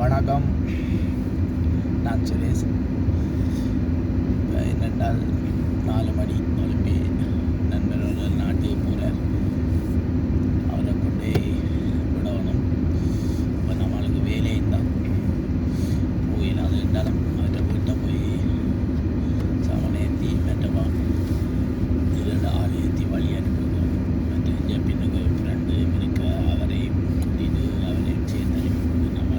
வணக்கம், நான் சுரேஷ். என்னென்றால் 4 மணி எழுப்பி நண்பர்கள் நாட்டுக்கு போகிறார். அவரை கொண்டு விடணும். இப்போ நம்மளுக்கு வேலையும் தான் போயிடும். அது இருந்தாலும் அவர்கிட்ட வீட்டை போய் சமனை ஏற்றி மெட்டவா இதில் ஆள் ஏற்றி வழி அனுப்புவோம். மற்ற பின்னுக்கு ஃப்ரெண்டு இருக்க அவரையும் கூட்டிட்டு அவரையும் சேர்ந்து நம்ம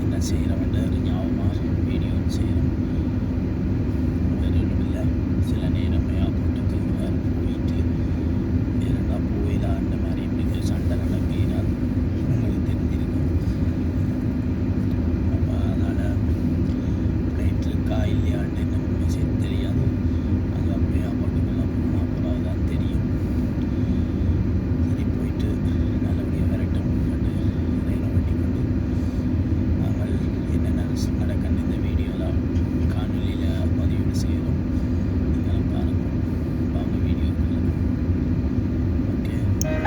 என்ன செய்கிறோம்ன்ற ஒரு ஞாபகமாக வீடியோ செய்கிறோம். வேறு ஒன்றும் இல்லை. சில நேரம் ஏர்போர்ட்டுக்கு போயிட்டு இருந்தால் போயிடலாம். அந்த மாதிரி இப்படி சண்டை நடக்கிறான் உங்களுக்கு தெரிஞ்சிருக்கும். அப்போ அதனால் ஃப்ளைட் இருக்கா இல்லையான்னு என்ன மெசேஜ் தெரியாது. அது அப்படியே ஏர்போர்ட்டுக்குள்ளே போனால் அப்புறம் தான் தெரியும். சரி, போயிட்டு நல்லபடியாக விரட்டும் கொண்டு ரயிலை வெட்டி கொண்டு நாங்கள் என்னென்ன நடக்கணும் இந்த வீடியோவில் காணொலியில் பதிவு செய்கிறோம். நீங்களும் பாருங்கள். வாங்க வீடியோக்குள்ள. ஓகே, சரி,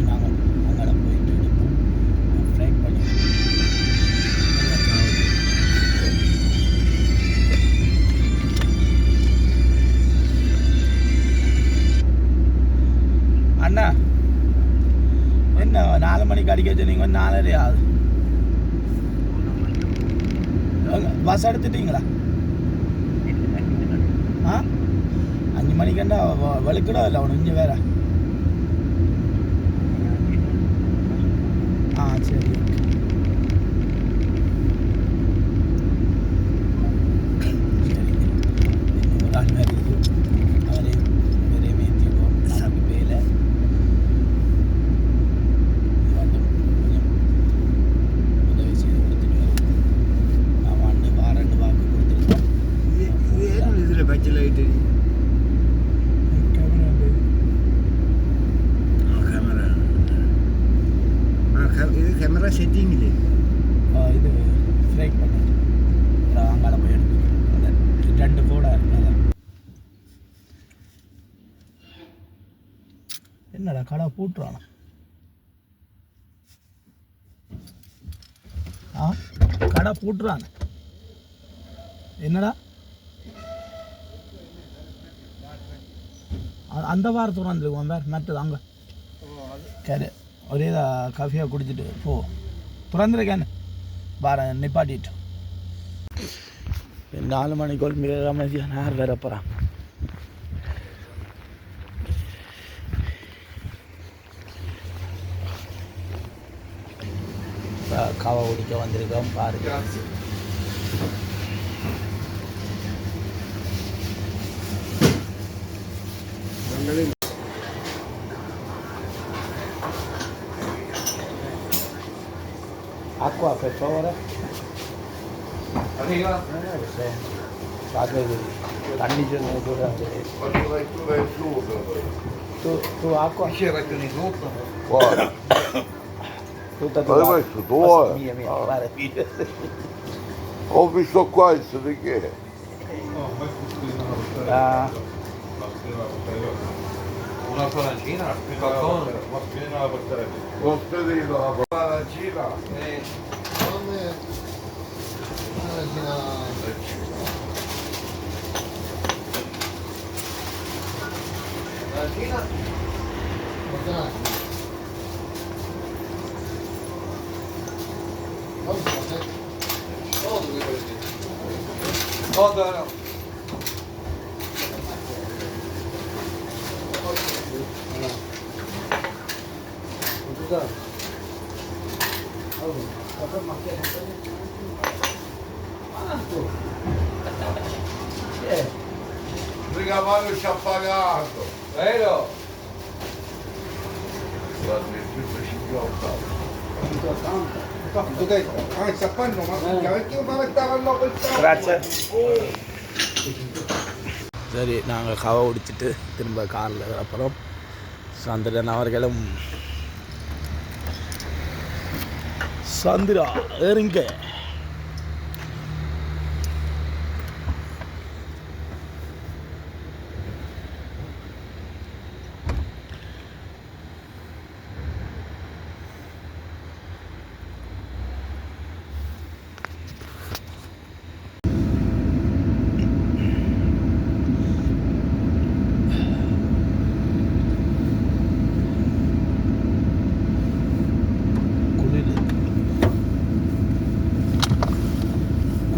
நாங்கள் அங்கே போயிட்டு எடுப்போம். ஃப்ரை பண்ணி அண்ணா என்ன 4 மணிக்கு அடிக்க சொன்னீங்க, 4:30 ஆகுது. பஸ் எடுத்துட்டீங்களா? 5 மணிக்குண்டா வெளுக்கடா இல்லை அவனு இங்கே வேற. சரி, ஒரு ஆள் வேறு அவரே வேறே மேய்த்திடுவோம். நமக்கு வேலை மட்டும் கொஞ்சம் உதவி செய்து கொடுத்துட்டு வரும். நாம் வாரண்டு வாக்கு கொடுத்துருக்கோம். இதில் பச்சை லைட்டு இது கேமரா செட்டிங் இல்லை. இது ஃப்ளைட் பண்ணி அங்கால போய் எடுத்து அந்த 2 கூட அதான். என்னடா கடை பூட்டுறானா? கடை பூட்டுறான். என்னடா அந்த வாரத்துக்கு வந்துருக்குவோம். வேறு மற்றது அங்கே சரி, ஒரே காஃபியாக குடிச்சிட்டு போ. திறந்துருக்கேன்னு வார நிப்பாட்டிட்டு 4 மணிக்குள் மிக அமைதியாக யார் வேற போகிறான். காவை குடிக்க வந்திருக்கோம். பாருங்க, acqua per favore. Arriva? தண்ணி சொன்ன கூட tu acqua? C'era più di tutto. Guarda, Tutta ma hai messo tu? Mia, guarda, Ho visto qua il di che? Una falancina, qualcosa. Lo spedito la palancina. Guarda, Rigavano il sciappagato. Vero? Guarda, il tutto si blocca. Grazie. சரி நாங்கள் கவை குடிச்சிட்டு திரும்ப காரில் அப்புறம் சந்திரன் அவர்களும் சந்திரா ஏறுங்க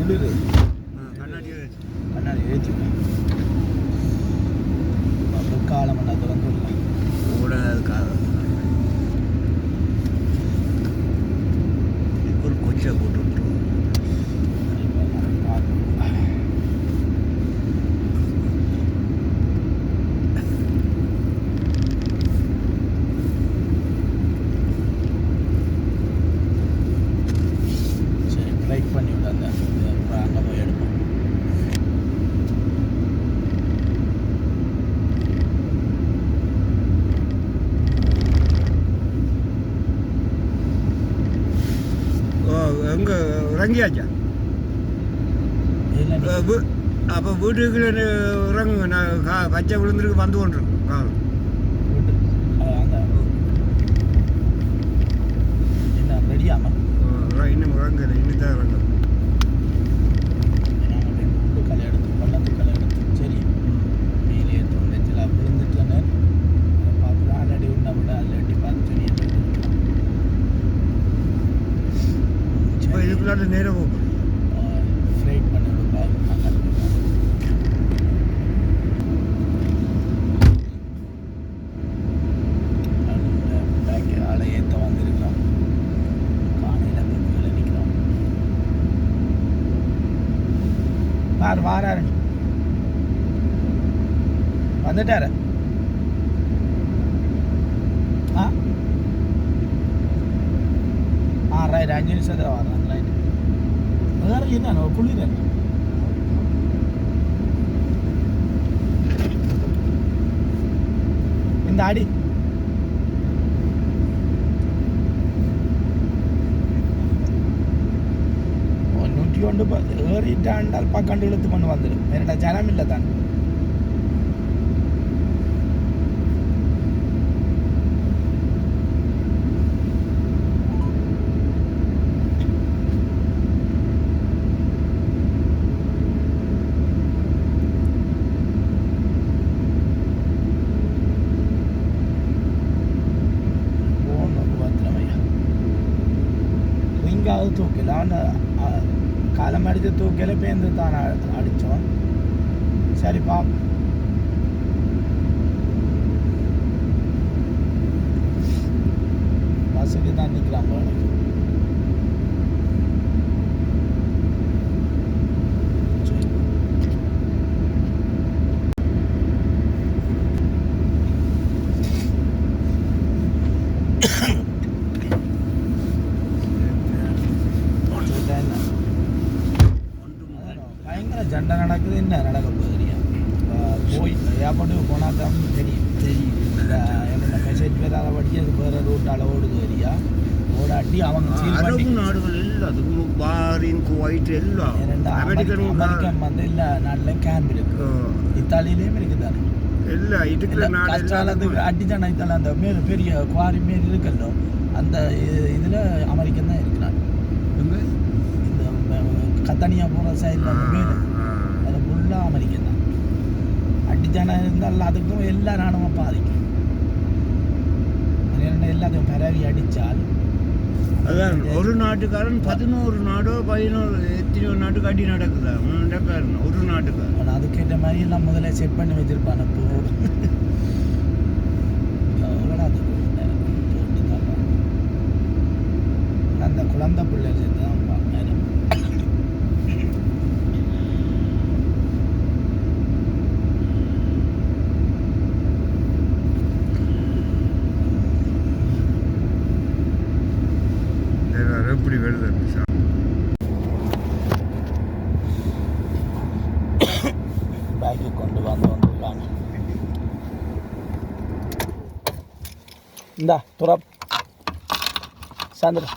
குளிர் கண்ணாடி ஏற்றி காலம் பண்ண திறந்து ஒரு கொச்சை போட்டு சரி லைக் பண்ணி விடாங்க அங்கே போய் எடுப்போம் எங்கே இறங்கியாச்சா இல்லை அப்போ வீட்டுக்குள்ள இறங்குங்க நான் பச்சை விழுந்துருக்கு வந்து கொண்டிருக்கேன் காலம் அந்த என்ன ரெடியாமா இன்னும் இறங்கலை இன்னும் தான் இறங்க நாங்கள் உள்ளு களை எடுத்து பள்ளத்து களை எடுத்து சரி மேலே தொண்டைச்சில் விழுந்துட்டேன்னு பார்த்து ஆல்ரெடி உன்னை விட அதில் எட்டி பார்த்து சொல்லி இப்போ இதுக்குள்ளால நேரம் போகும் ஃப்ரைட் பண்ணி விடுப்பா பேக்கு ஆளை ஏற்ற வந்திருக்கிறோம் காலையில் கீழே நிற்கிறோம் வாராரு வந்துட்டாரு ரைட் 5 நிமிஷத்தில் வரேன் ரைட் வேறு என்ன குளிர் என்ன இந்த அடி நூற்றி ஒன்று ஏறிட்டாண்டால் பக்கண்டு இழுத்து கொண்டு வந்துடும் வேற ஜனம் இல்லை தான் ரிங்காவது தூக்கல காலம் அடித்து தூக்கல பேருந்து தான் அடித்தோம் சரி பாப்போம் பஸ்ஸுக்கு தான் நிற்கலாம் போல பயங்கர சண்டை நடக்குது என்ன நடக்க போகுதுரியா போய் ஏர்போர்ட்டுக்கு போனால் தான் தெரியும் என்னோட மெசேஜ் பேர் அதை படிக்கிறது வேறு ரூட்டால் ஓடுது வரியா ஓடாட்டி அவங்க அரபு நாடுகள் எல்லாத்துக்கும் பாரின் குவைட் எல்லாம் அமெரிக்கன் வந்து எல்லா நாட்டிலையும் கேம்ப் இருக்கு இத்தாலியிலையும் இருக்குது தானே எல்லா இதுக்குள்ள கஷ்டாலத்துக்கு அடிச்சான இத்தாலி அந்த மேல் பெரிய குவாரி மாரி இருக்குல்லோ அந்த இதில் அமெரிக்கன் தான் இருக்கிறாங்க இந்த கத்தனியாக போகிற சைடில் அந்த மேல் அதில் ஃபுல்லாக அமெரிக்கன் தான் அடிச்சான இருந்தால் அதுக்கும் எல்லா நாடுமும் பாதிக்கும் அது எல்லாத்தையும் பரவி அடித்தால் அதான் ஒரு நாட்டுக்காரன் 11 நாடோ 11 எத்தனையோ நாட்டுக்கு அடி நடக்குதா நடக்காரு ஒரு நாட்டுக்காரன் ஆனால் அதுக்கேற்ற மாதிரி எல்லாம் முதல்ல செட் பண்ணி வச்சுருப்பான் இப்போ எவ்வளோ அது அந்த குழந்தை பிள்ளை சேர்த்து தான் வேறு. எப்படி வருது பேக்கை கொண்டு வந்துருக்காங்க. இந்தா துறப் சாயந்தரம்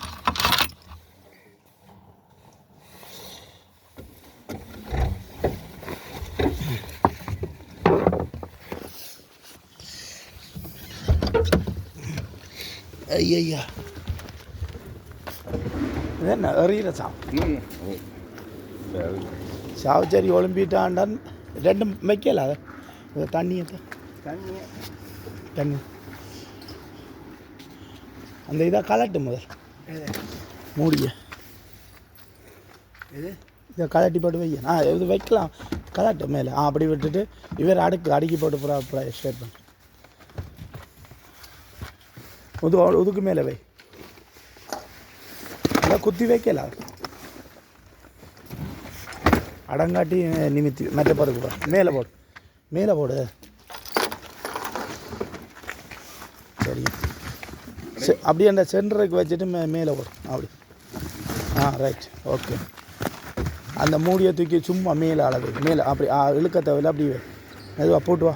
ஐயா இது என்ன எறிகிற சாவச்சேரி ஒலிம்பிட்டாண்டான் ரெண்டும் வைக்கல அது தண்ணியை தண்ணி அந்த இதாக கலட்டு முதல் மூடிய இதை கலட்டி போட்டு வைக்க இது வைக்கலாம் கலட்டு மேலே அப்படி விட்டுட்டு இவர் அடுக்கி போட்டு பூரா ஸ்டேட் பண்ண உதுக்கு மேலே வை இல்லை குத்தி வைக்கல அடங்காட்டி நிமித்தி மற்ற பருக்கு போ மேலே போடு சரி அப்படியே அந்த சென்டருக்கு வச்சுட்டு மேலே போடு அப்படி ரைட் ஓகே. அந்த மூடியை தூக்கி சும்மா மேலே அளவு மேலே அப்படி இழுக்க தேவையில்ல அப்படி மெதுவாக போட்டு வா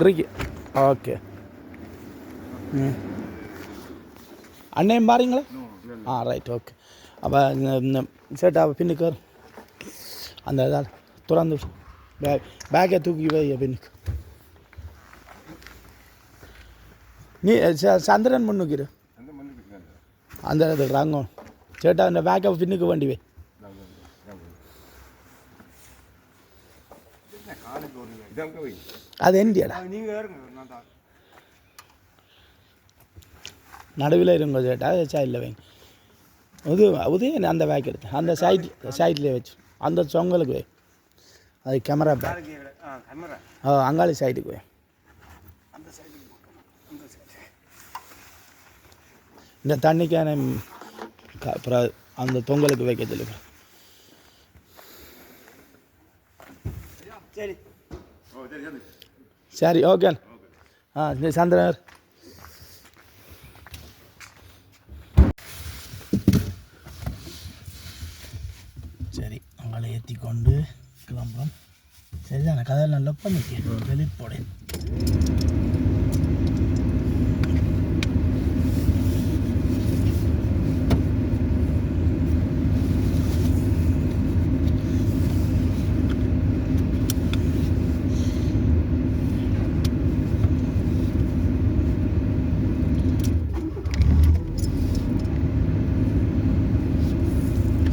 கிரிக்கி ஓகே. அண்ணையும் பாருங்களா ரைட் ஓகே. அப்போ இந்த சேட்டா பின்னுக்கு வரும் அந்த இதால் திறந்து பேக்கை தூக்கி வை பின்னுக்கு. நீ சந்திரன் முன்னுக்கிற அந்த இடத்துக்கு ராங்கம் சேட்டா அந்த பேக்கை பின்னுக்கு வண்டி வை. அது எந்தியடா நடுவில் இருங்க சேட்டா சைடில் வைங்க. உதய அந்த பேக் எடுத்து அந்த சைட்லேயே வச்சு அந்த சொங்களுக்கு வை. அது கேமரா பேக் அங்காளி சைடுக்கு வை. இந்த தண்ணிக்கான அப்புறம் அந்த தொங்கலுக்கு வைக்க சொல்லுங்க. சரி ஓகே. இந்த சந்திரன் சரி அவங்கள ஏற்றி கொண்டு கிளம்புறோம். சரிதானே கதை நல்லா பண்ணிக்க வெளியே போட.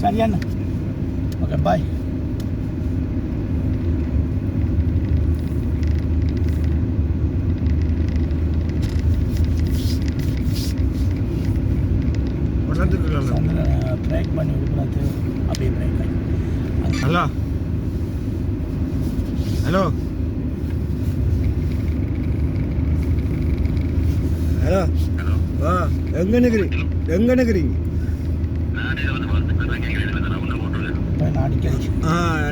சரியான ஓகே பாய். பிரேக் பண்ணி விடுறது அப்படியே பிரேக் ஆகி. ஹலோ ஹலோ ஹலோ எங்கே நிற்கிறீங்க?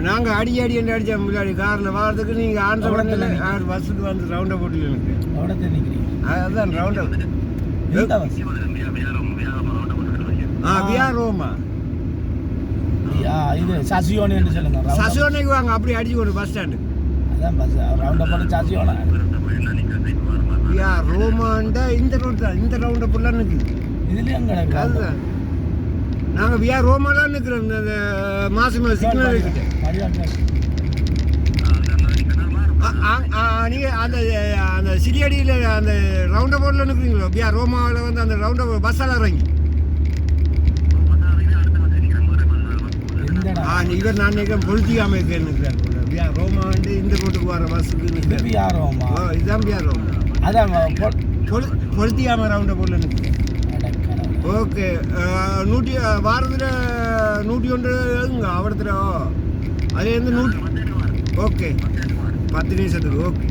நாங்கள் அடி என்று அடித்தா முன்னாடி காரில் வாரத்துக்கு நீங்கள் ஆண்ட உடனே பஸ்ஸுக்கு வந்து ரவுண்டை போட்டு எனக்கு அதுதான் ரவுண்டை வியாரோமா இது சசியோனு சொல்லுங்க. சசியோனைக்கு வாங்க அப்படி அடிச்சு ஒரு பஸ் ஸ்டாண்டு அதான் பஸ் ரவுண்டை போட்டு சசியோனா ரோமாண்டா இந்த ரோட் தான் இந்த ரவுண்டை ஃபுல்லாக நிற்குது. இதுலேயும் கிடக்கு அதுதான் நாங்கள் ரோமாலாம் நிற்கிறோம். இந்த மாதம் சிக்னல் கிட்ட நீங்கள் அந்த சிறியடியில் அந்த ரவுண்டை போர்டில் நிற்கிறீங்களோ ரோமாவில் வந்து அந்த ரவுண்டை பஸ்ஸால் இறங்கி இவர் நான் நினைக்கிறேன் பொலித்திகாம நிற்கிறார். ரோமா வந்து இந்த ரோட்டுக்கு வர பஸ்ஸுக்கு நிற்கிறேன். இதுதான் ரோமா அதான் பொலித்திகாம ரவுண்டை போர்டில் நிற்கிறேன். ஓகே வாரத்தில் 101 அவடத்துல அதுலேருந்து 100 ஓகே 10 நிமிஷத்துக்கு ஓகே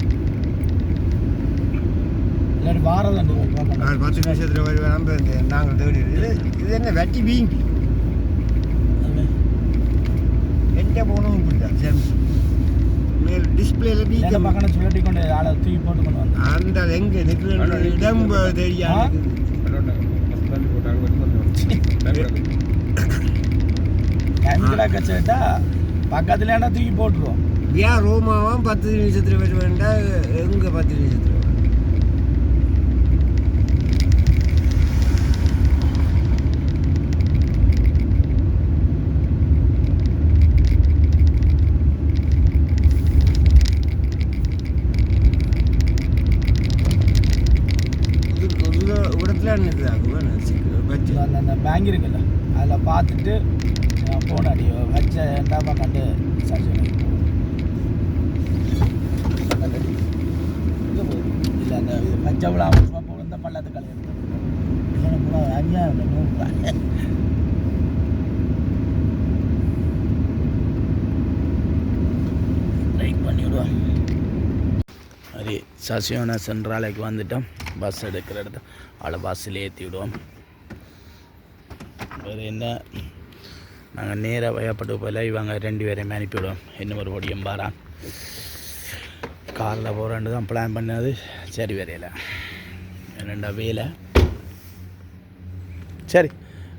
இல்லாட்டி வாரதாண்டு நான் 10 நிமிஷத்தில் வருவேன் நாங்கள் தேடி இது என்ன வெட்டி வீங்கி எங்கே போகணும் இப்படி தான் சாம்சங் மேல் டிஸ்பிளேல வீங்க பக்கம் சுழட்டி கொண்டு ஆளை தூக்கி போட்டு கொண்டு வந்தேன் அந்த எங்கே நிற்கிற இடம் தெரியாது கேமிக்கலாக வச்சுட்டா பக்கத்துல என்ன தூக்கி போட்டுருவோம் ஏன் ரோமாவும் 10 நிமிஷத்தில் வருவேன்டா எங்கே 10 நிமிஷத்தில் அந்த பேங்க் இருக்குல்ல அதில் பார்த்துட்டு ஃபோன் அடியோ வச்ச ஏண்டாப்பா கண்டு சர்ஜரி இல்லை அந்த பச்சை விழா சும்மா இந்த பள்ளத்து கலை அஞ்சாயிரம் நூறுரூவா லைக் பண்ணி விடுவோம். சரி சசியோனா சென்ட்ராலைக்கு வந்துட்டோம். பஸ் எடுக்கிற இடத்த அவளை பஸ்ஸில் ஏற்றி விடுவோம். வேறு என்ன நாங்கள் நேராக வயப்பட்டு போல இவங்க 2 பேரையும் அனுப்பி விடுவோம். இன்னும் ஒரு பொடியும் பாரான் காரில் போகிறான்னு தான் பிளான் பண்ணது. சரி வரையில என்னண்டா வேலை. சரி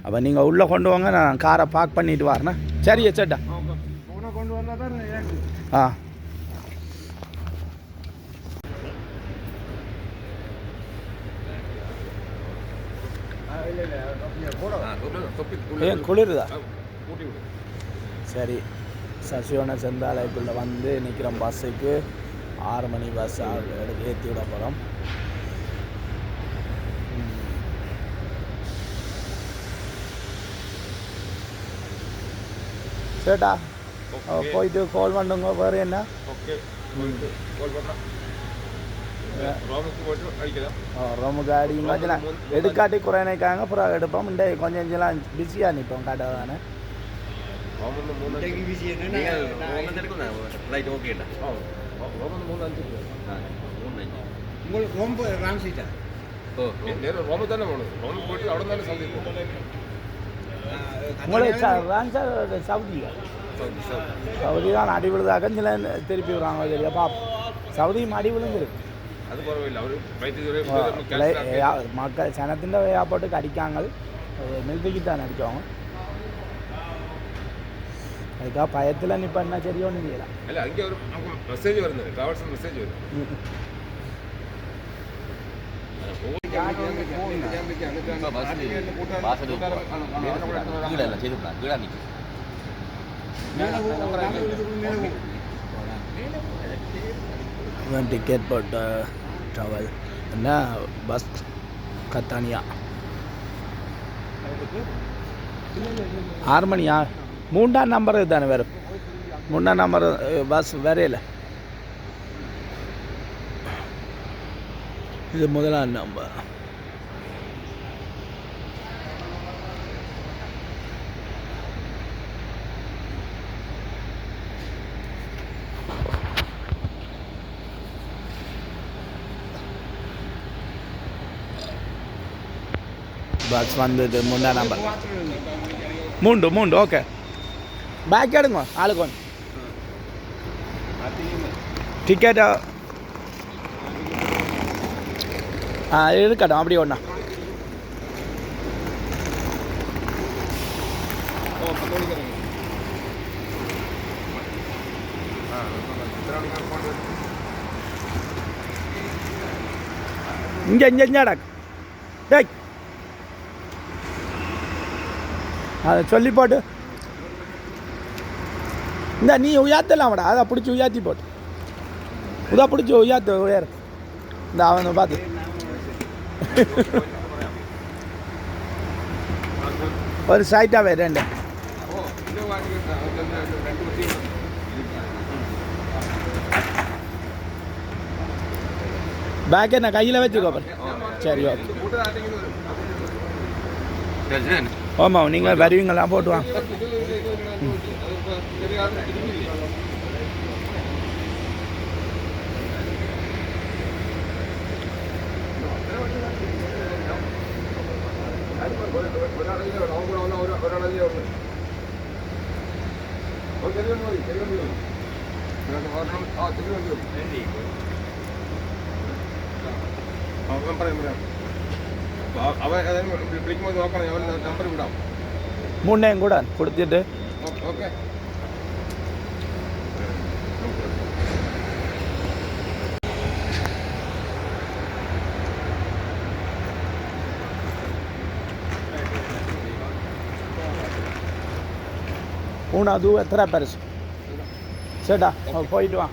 அப்போ நீங்கள் உள்ளே கொண்டு வாங்க, நான் காரை பார்க் பண்ணிட்டு வரேண்ணா. சரி சேட்டா கொண்டு வந்தால் தான் ஆ ஏன் குளிருதா? சரி சசியோன செந்தாலைக்குள்ளே வந்து நிற்கிறோம். பஸ்ஸுக்கு 6 மணி பஸ் எடுத்து ஏற்றி விட போகிறோம். சேட்டா போயிட்டு கால் பண்ணுங்க. வேறு என்ன ரூமுக்கு அடிங்க கொஞ்சம் எடுக்காட்டி குறைநிக்காங்க. அப்புறம் எடுப்போம். இந்த கொஞ்சம் கொஞ்சம் பிஸியாக நிற்போம் காட்ட தானே. சவுதி தான் அடி விழுதாக சில திருப்பி விடுறாங்க. சரியா பாப்போம். சவுதியும் அடி விழுந்துருக்கு. மக்கள் சனத்தின் ஏர்போர்ட்டுக்கு அடிக்காங்க. நிறுத்திக்கு தான் அடித்தவங்க. அதுக்காக பயத்தில் நீ பண்ண சரியோ ஒன்றும் செய்யலாம். அங்கே ஒரு மெசேஜ் வருது, டிராவல்ஸ் மெசேஜ் வருது. டிக்கெட் போட்ட ட்ராவல் என்ன பஸ் கத்தானியா 6 மணியா? 3ஆம் நம்பர் தானே வேறு 3ஆம் நம்பர் பஸ் வேறே இல்லை. இது 1ஆம் நம்பர். பஸ் வந்தது 3ஆம் நம்பர். 3 ஓகே. பேக் எடுங்க ஆளுக்கு ஒன்று. டிக்கெட்டா இருக்கட்டும் அப்படி ஒன்றா. இங்கே டேய் அதை சொல்லி போட்டு இந்த நீ உயர்த்தலாம்டா. அதை பிடிச்சி உயர்த்தி போட்டு இதை பிடிச்சி உயர்த்து உயர். இந்த அவனை பார்த்து ஒரு சைட்டாகவே 2 பேக் என்ன கையில் வச்சுக்கோ. சரி ஓகே. ஆமாம் நீங்கள் வருவீங்களா? போட்டுவாங்க. അവൻ വിളിക്കുമ്പോൾ നോക്കണം, ഞാൻ നമ്പർ വിടാം. മൂന്നെയും കൂടെ കൊടുത്തിട്ട് okay. una, due, tre persone. ചേട്ടാ പോയിട്ട് വാ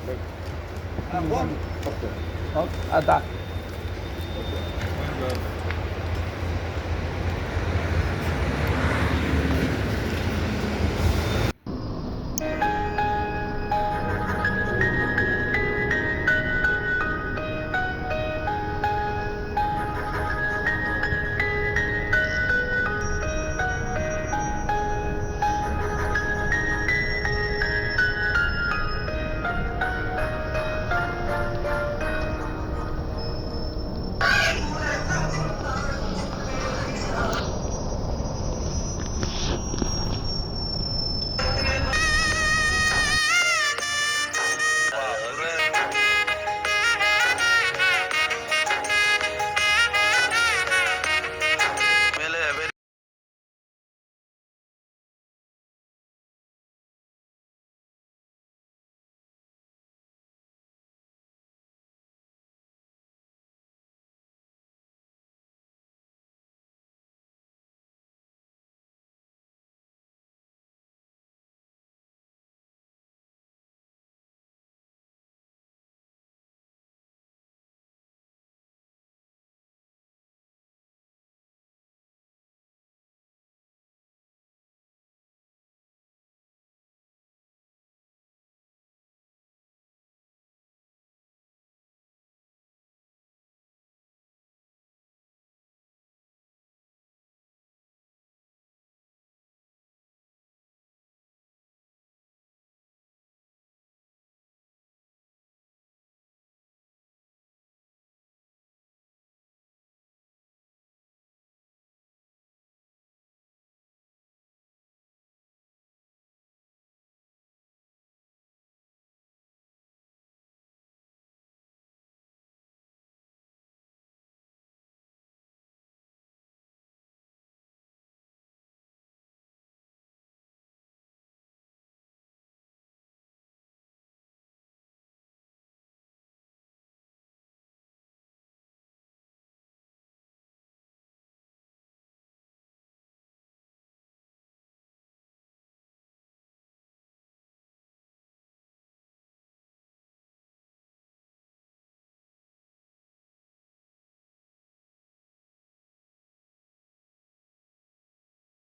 അതാ